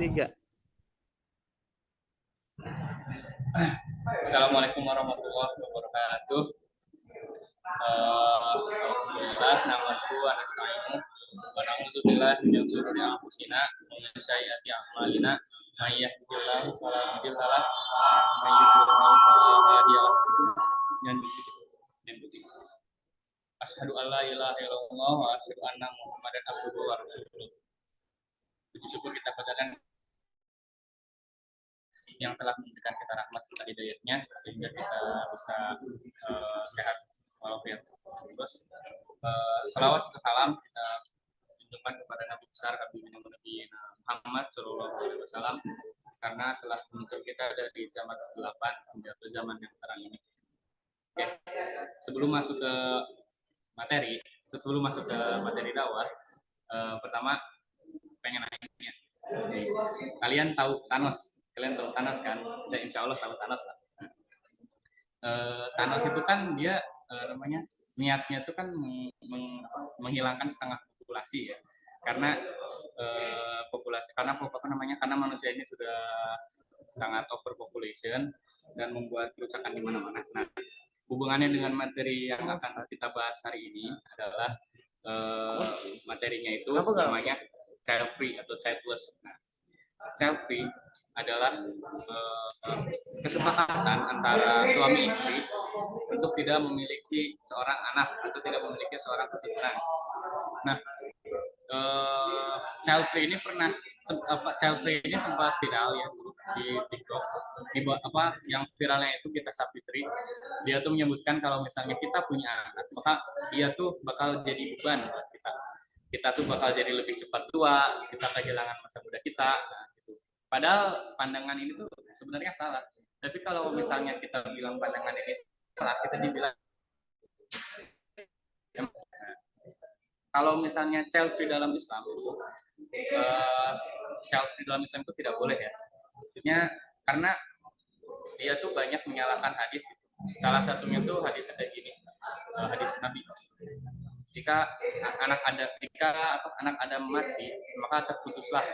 3. Assalamualaikum warahmatullahi wabarakatuh. Alhamdulillah, namaku wa nasta'inu wa na'udzubillah min syururi anfusina wa min sayyiati a'malina may yahdihillahu fala mudilla lahu wa may yudlil fala hadiya lahu. Asyhadu an la ilaha illallah wa asyhadu anna Muhammadan abduhu wa rasuluh. Puji syukur kita panjatkan yang telah memberikan kita rahmat serta hidayahnya sehingga kita bisa sehat walafiat. Terus salawat serta salam kita tunjukkan kepada Nabi besar Nabi Muhammad Shallallahu Alaihi Wasallam karena telah menuntun kita dari zaman ke-8 hingga ke zaman yang terang ini. Oke, sebelum masuk ke materi dakwah, pertama pengen nanya, kalian tahu Thanos? Kalian tahu Thanos kan? Insya Allah tahu Thanos lah. Thanos itu kan dia niatnya itu kan menghilangkan setengah populasi ya, karena karena manusia ini sudah sangat overpopulation dan membuat kerusakan di mana-mana. Nah, hubungannya dengan materi yang akan kita bahas hari ini adalah materinya itu namanya child free atau childless. Nah, child free adalah kesepakatan antara suami istri untuk tidak memiliki seorang anak atau tidak memiliki seorang keturunan. Nah, child free ini sempat viral ya di TikTok. Yang viralnya itu kita Sapitri. Dia tuh menyebutkan kalau misalnya kita punya anak, maka dia tuh bakal jadi beban buat kita. Kita tuh bakal jadi lebih cepat tua, kita kehilangan masa muda kita. Nah, gitu. Padahal pandangan ini tuh sebenarnya salah. Tapi kalau misalnya kita bilang pandangan ini salah, kita dibilang kalau misalnya child free dalam Islam itu tidak boleh ya. Maksudnya karena dia tuh banyak menyalahkan hadis gitu. Salah satunya tuh hadis kayak gini, hadis Nabi. Jika anak Adam mati, maka terputuslah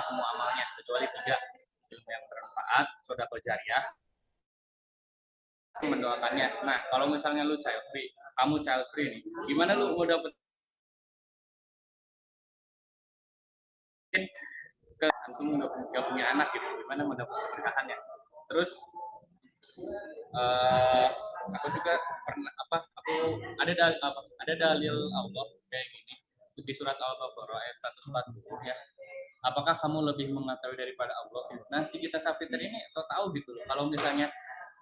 semua amalnya kecuali 3: ilmu yang bermanfaat, sedekah jariyah, mendoakannya. Nah, kalau misalnya lu kamu child free nih, gimana lu mau dapet antum nggak punya anak gitu, gimana mau dapet pernikahannya? Terus aku juga pernah ada dalil Allah kayak gini di surat Al-Baqarah ayat 140 ya. Apakah kamu lebih mengetahui daripada Allah? Nah, si kita Safitri ini tahu gitu loh. Kalau misalnya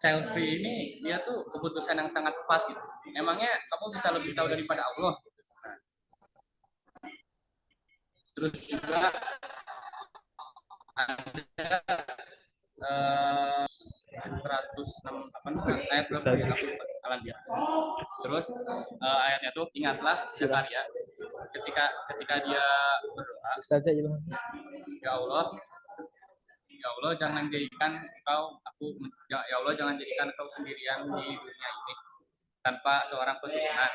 child free ini dia tuh keputusan yang sangat tepat gitu. Emangnya kamu bisa lebih tahu daripada Allah? Nah, terus juga ada 168 ayat berapa ya? Dia. Terus ayatnya tuh ingatlah Zakaria ketika dia berdoa, ya Allah jangan jadikan engkau sendirian di dunia ini tanpa seorang keturunan,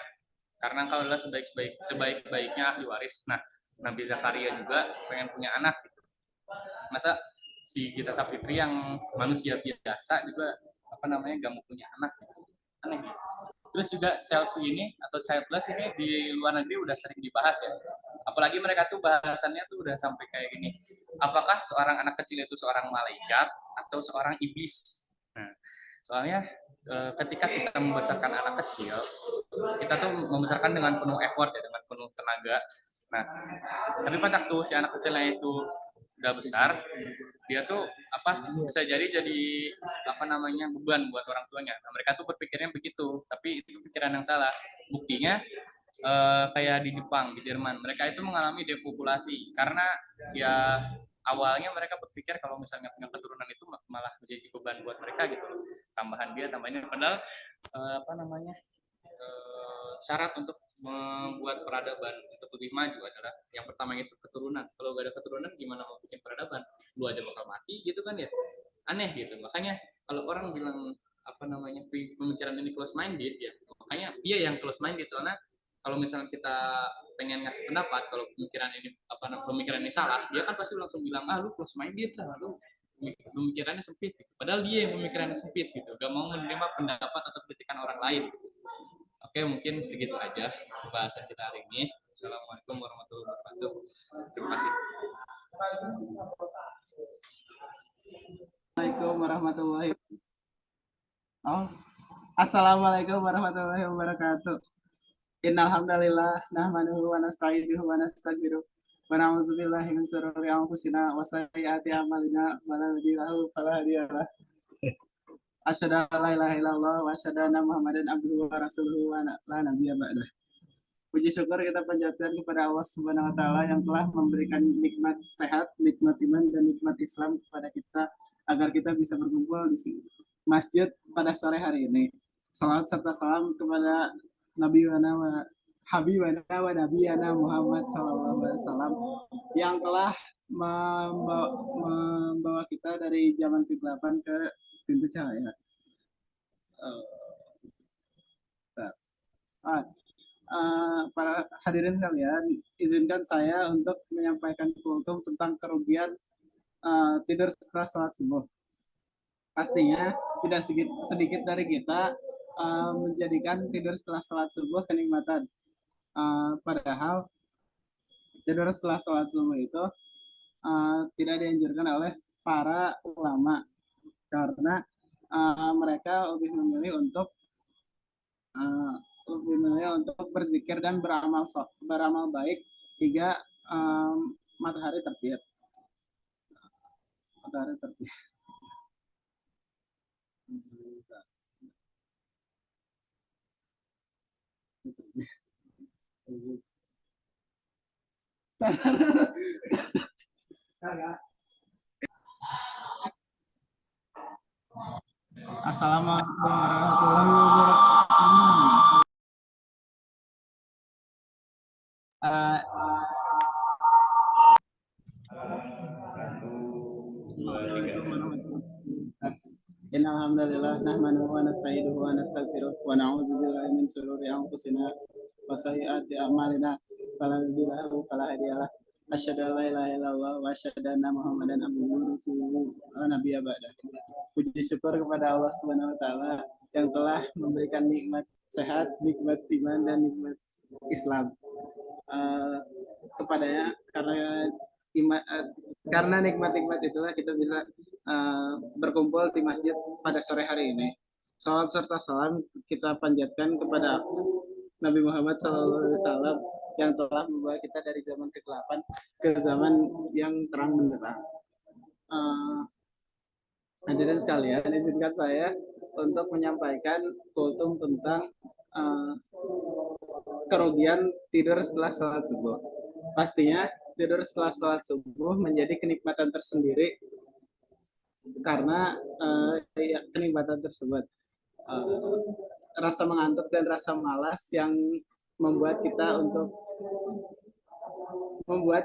karena engkau adalah sebaik-baiknya ahli waris. Nah, Nabi Zakaria juga pengen punya anak gitu. Masa si kita Safitri yang manusia biasa juga gak mau punya anak gitu. Aneh gitu. Terus juga child free ini atau childless ini di luar negeri udah sering dibahas ya. Apalagi mereka tuh bahasannya tuh udah sampai kayak gini. Apakah seorang anak kecil itu seorang malaikat atau seorang iblis? Nah, soalnya ketika kita membesarkan anak kecil, kita tuh membesarkan dengan penuh effort ya, dengan penuh tenaga. Nah, tapi pas waktu si anak kecilnya itu sudah besar, dia tuh bisa jadi beban buat orang tuanya. Nah, mereka tuh berpikirnya begitu, tapi itu pikiran yang salah. Buktinya kayak di Jepang, di Jerman, mereka itu mengalami depopulasi karena ya awalnya mereka berpikir kalau misalnya punya keturunan itu malah menjadi beban buat mereka gitu loh. Tambahan padahal syarat untuk membuat peradaban untuk lebih maju adalah yang pertama itu keturunan. Kalau gak ada keturunan gimana mau bikin peradaban? Lu aja bakal mati gitu kan ya. Aneh gitu. Makanya kalau orang bilang pemikiran ini close minded ya, makanya dia yang close minded. Soalnya kalau misalnya kita pengen ngasih pendapat kalau pemikiran ini salah, dia kan pasti langsung bilang lu close minded lah, lu pemikirannya sempit gitu. Padahal dia yang pemikirannya sempit gitu, gak mau menerima pendapat atau kritikan orang lain. Oke, mungkin segitu aja pembahasan kita hari ini. Assalamualaikum warahmatullahi wabarakatuh. Terima kasih. Assalamualaikum warahmatullahi wabarakatuh. Innal hamdalillah nahmaduhu wa nasta'inuhu wa nastaghfiruh wa na'udzu billahi min shururi anfusina wa sayyiati a'malina man yahdihillahu fala mudhillalah. Asyhadu an la ilaha illallah wa asyhadu anna Muhammadan abduhu wa rasuluhu wa la nabiyya ba'dah. Puji syukur kita panjatkan kepada Allah Subhanahu wa taala yang telah memberikan nikmat sehat, nikmat iman dan nikmat Islam kepada kita agar kita bisa berkumpul di masjid pada sore hari ini. Salawat serta salam kepada Nabi wa Habibana wa Nabiyana Muhammad sallallahu alaihi wasallam yang telah membawa kita dari zaman kegelapan ke pintu cahaya. Para hadirin sekalian, izinkan saya untuk menyampaikan kultum tentang kerugian tidur setelah sholat subuh. Pastinya tidak sedikit dari kita menjadikan tidur setelah sholat subuh kenikmatan. Padahal tidur setelah sholat subuh itu tidak dianjurkan oleh para ulama karena mereka lebih memilih untuk berzikir dan beramal baik hingga matahari terbit. Assalamualaikum warahmatullahi wabarakatuh. Innal hamdalillah nahmaduhu wa nasta'inuhu wa nastaghfiruh wa na'udzu billahi min shururi anfusina wa sayyiati a'malina fala hadiyalah. Asyhadu an la ilaha illallah wa asyhadu anna Muhammadan abduhu wa rasuluhu la nabiyya ba'dah. Puji syukur kepada Allah Subhanahu wa taala yang telah memberikan nikmat sehat, nikmat iman dan nikmat Islam. Kepadanya karena nikmat-nikmat itulah kita bisa berkumpul di masjid pada sore hari ini. Salam serta salam kita panjatkan kepada Nabi Muhammad SAW yang telah membawa kita dari zaman kegelapan ke zaman yang terang benderang. Hadirin sekalian, izinkan saya untuk menyampaikan kultum tentang kerugian tidur setelah sholat subuh. Pastinya tidur setelah sholat subuh menjadi kenikmatan tersendiri karena kenikmatan tersebut rasa mengantuk dan rasa malas yang membuat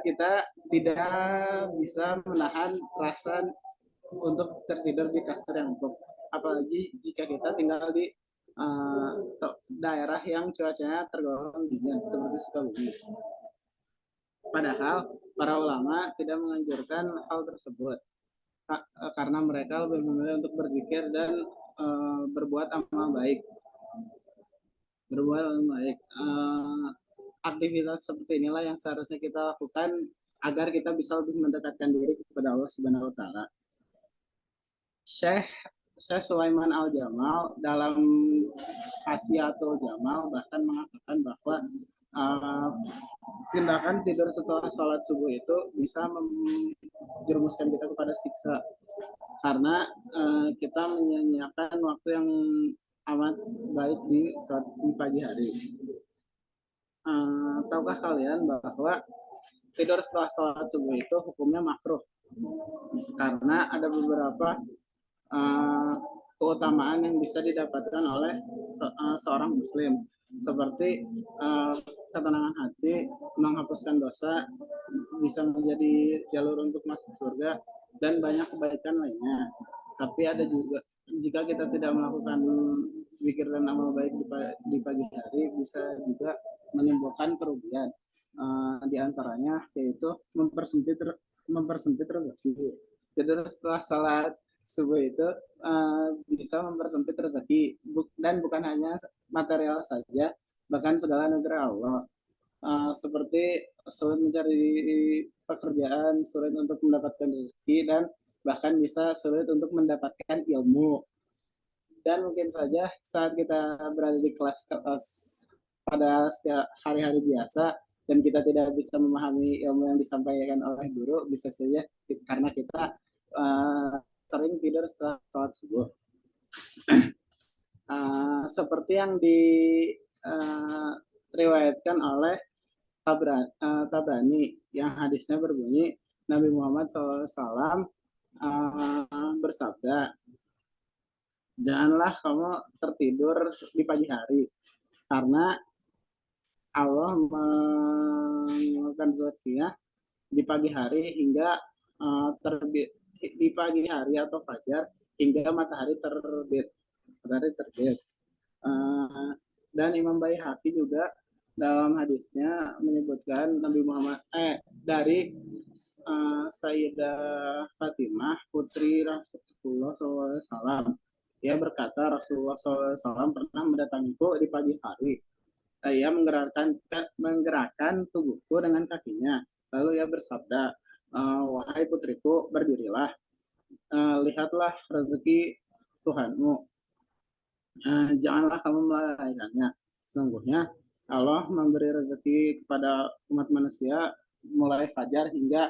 kita tidak bisa menahan rasa untuk tertidur di kasur yang empuk, apalagi jika kita tinggal di daerah yang cuacanya tergolong dingin seperti Sukabumi. Padahal para ulama tidak menganjurkan hal tersebut karena mereka lebih memilih untuk berzikir dan berbuat amal baik. Aktivitas seperti inilah yang seharusnya kita lakukan agar kita bisa lebih mendekatkan diri kepada Allah Subhanahu wa taala. Syekh Sulaiman Al-Jamal dalam Hasyiatul Jamal bahkan mengatakan bahwa tindakan tidur setelah sholat subuh itu bisa menjerumuskan kita kepada siksa karena kita menyanyiakan waktu yang amat baik di pagi hari. Tahukah kalian bahwa tidur setelah sholat subuh itu hukumnya makruh karena ada beberapa keutamaan yang bisa didapatkan oleh seorang muslim seperti ketenangan hati, menghapuskan dosa, bisa menjadi jalur untuk masuk surga dan banyak kebaikan lainnya. Tapi ada juga jika kita tidak melakukan zikir dan amal baik di pagi hari bisa juga menimbulkan kerugian. Di antaranya yaitu mempersempit rezeki. Jadi setelah salat subuh itu bisa mempersempit rezeki, dan bukan hanya material saja, bahkan segala negara Allah. Seperti sulit mencari pekerjaan, sulit untuk mendapatkan rezeki, dan bahkan bisa sulit untuk mendapatkan ilmu. Dan mungkin saja saat kita berada di kelas pada setiap hari-hari biasa dan kita tidak bisa memahami ilmu yang disampaikan oleh guru, bisa saja karena kita sering tidur setelah sholat subuh. Seperti yang diriwayatkan oleh Tabrani, yang hadisnya berbunyi, Nabi Muhammad SAW bersabda, janganlah kamu tertidur di pagi hari, karena Allah mengeluarkan rezekinya di pagi hari hingga terbit, di pagi hari atau fajar hingga matahari terbit. Dan Imam Baihaqi juga dalam hadisnya menyebutkan Nabi Muhammad dari Sayyidah Fatimah putri Rasulullah SAW. Dia berkata, Rasulullah SAW pernah mendatangiku di pagi hari. Ia menggerakkan tubuhku dengan kakinya. Lalu ia bersabda, wahai putriku, berdirilah, lihatlah rezeki Tuhanmu. Janganlah kamu melalaikannya. Sesungguhnya Allah memberi rezeki kepada umat manusia mulai fajar hingga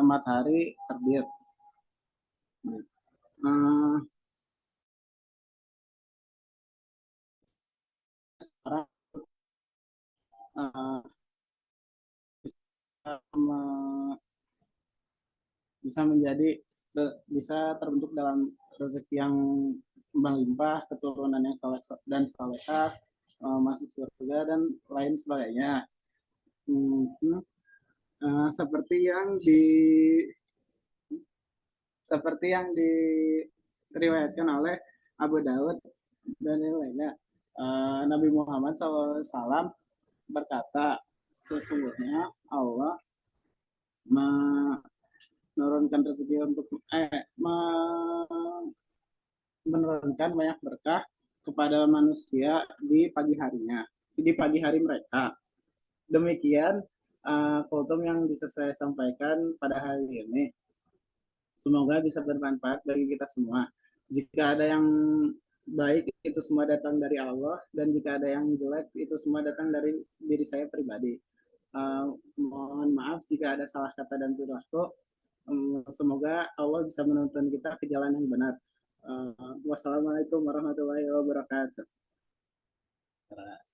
matahari terbit. Sekarang bisa menjadi bisa terbentuk dalam rezeki yang melimpah, keturunan yang saleh dan salehah, masuk surga dan lain sebagainya. Seperti yang diriwayatkan oleh Abu Daud dan yang lainnya, Nabi Muhammad SAW berkata, sesungguhnya Allah menurunkan rezeki untuk menurunkan banyak berkah kepada manusia di pagi harinya, di pagi hari mereka. Demikian kultum yang bisa saya sampaikan pada hari ini. Semoga bisa bermanfaat bagi kita semua. Jika ada yang baik, itu semua datang dari Allah, dan jika ada yang jelek, itu semua datang dari diri saya pribadi. Mohon maaf jika ada salah kata dan perilaku. Semoga Allah bisa menuntun kita ke jalan yang benar. Wassalamualaikum warahmatullahi wabarakatuh. Terus.